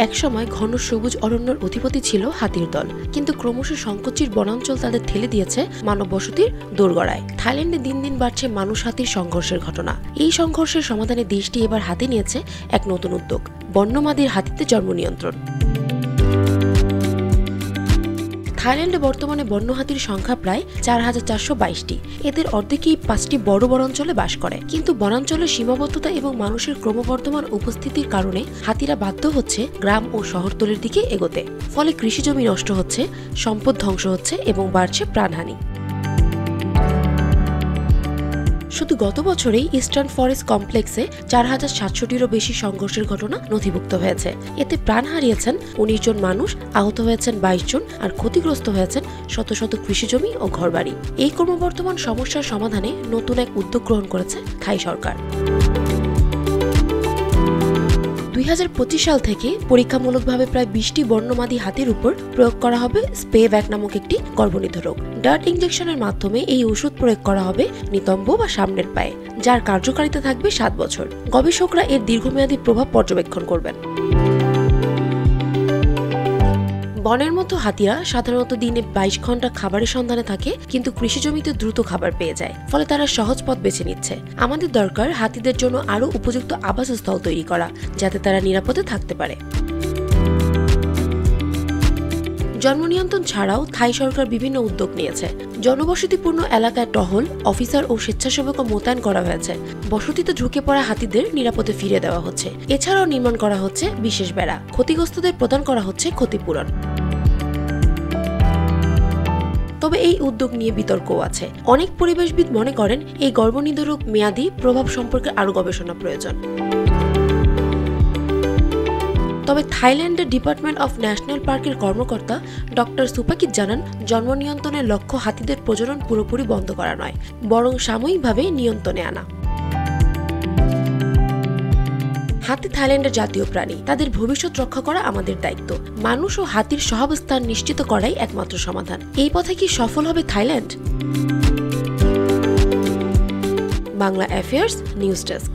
একসময় ঘন সবুজ অরণ্যের অধিপতি ছিল হাতির দল, কিন্তু ক্রমশ সংকোচিত বনাঞ্চল তাদের ঠেলে দিয়েছে মানব বসতির দোরগড়ায়। থাইল্যান্ডে দিন দিন বাড়ছে মানুষ হাতির সংঘর্ষের ঘটনা। এই সংঘর্ষের সমাধানে দেশটি এবার হাতে নিয়েছে এক নতুন উদ্যোগ, বন্যমাদীর হাতিতে জন্ম নিয়ন্ত্রণ। থাইল্যান্ডে বর্তমানে বন্য হাতির সংখ্যা প্রায় ৪,৪২২টি। এদের অর্ধেকই ৫টি বড় বনাঞ্চলে বাস করে, কিন্তু বনাঞ্চলের সীমাবদ্ধতা এবং মানুষের ক্রমবর্ধমান উপস্থিতির কারণে হাতিরা বাধ্য হচ্ছে গ্রাম ও শহরতলির দিকে এগোতে। ফলে কৃষিজমি নষ্ট হচ্ছে, সম্পদ ধ্বংস হচ্ছে এবং বাড়ছে প্রাণহানি। শুধু গত বছরেই ইস্টার্ন ফরেস্ট কমপ্লেক্সে ৪,৭০০টিরও বেশি সংঘর্ষের ঘটনা নথিভুক্ত হয়েছে। এতে প্রাণ হারিয়েছেন ১৯ জন মানুষ, আহত হয়েছেন ২২ জন, আর ক্ষতিগ্রস্ত হয়েছেন শত শত কৃষিজমি ও ঘরবাড়ি। এই ক্রমবর্ধমান সমস্যার সমাধানে নতুন এক উদ্যোগ গ্রহণ করেছে থাই সরকার। ২০২৫ সাল থেকে পরীক্ষামূলকভাবে প্রায় ২০টি বন্যমাদী হাতির উপর প্রয়োগ করা হবে স্পেভ্যাক নামক একটি গর্ভনিরোধক। ডার্ট ইনজেকশনের মাধ্যমে এই ওষুধ প্রয়োগ করা হবে নিতম্ব বা সামনের পায়ে, যার কার্যকারিতা থাকবে ৭ বছর। গবেষকরা এর দীর্ঘমেয়াদী প্রভাব পর্যবেক্ষণ করবেন। বনের মতো হাতিরা সাধারণত দিনে ২২ ঘন্টা খাবারের সন্ধানে থাকে, কিন্তু কৃষিজমিতে দ্রুত খাবার পেয়ে যায়, ফলে তারা সহজ পথ বেছে নিচ্ছে। আমাদের দরকার হাতিদের জন্য আরও উপযুক্ত আবাসস্থল তৈরি করা, যাতে তারা নিরাপদে থাকতে পারে। জন্ম নিয়ন্ত্রণ ছাড়াও থাই সরকার বিভিন্ন উদ্যোগ নিয়েছে। জনবসতিপূর্ণ এলাকায় টহল, অফিসার ও স্বেচ্ছাসেবকও মোতায়েন করা হয়েছে। বসতিতে ঢুকে পড়া হাতিদের নিরাপদে ফিরিয়ে দেওয়া হচ্ছে। এছাড়াও নির্মাণ করা হচ্ছে বিশেষ বেড়া, ক্ষতিগ্রস্তদের প্রদান করা হচ্ছে ক্ষতিপূরণ। তবে এই উদ্যোগ নিয়ে বিতর্কও আছে। অনেক পরিবেশবিদ মনে করেন এই গর্ভনিরোধক মেয়াদী প্রভাব সম্পর্কে আরও গবেষণা প্রয়োজন। তবে থাইল্যান্ডের ডিপার্টমেন্ট অফ ন্যাশনাল পার্কের কর্মকর্তা ডক্টর সুপাকিত জানান, জন্ম নিয়ন্ত্রণের লক্ষ্য হাতিদের প্রজনন পুরোপুরি বন্ধ করা নয়, বরং সাময়িকভাবে নিয়ন্ত্রণে আনা। হাতি থাইল্যান্ডের জাতীয় প্রাণী, তাদের ভবিষ্যৎ রক্ষা করা আমাদের দায়িত্ব। মানুষ ও হাতির সহাবস্থান নিশ্চিত করাই একমাত্র সমাধান। এই পথে কি সফল হবে Thailand? Bangla affairs news desk.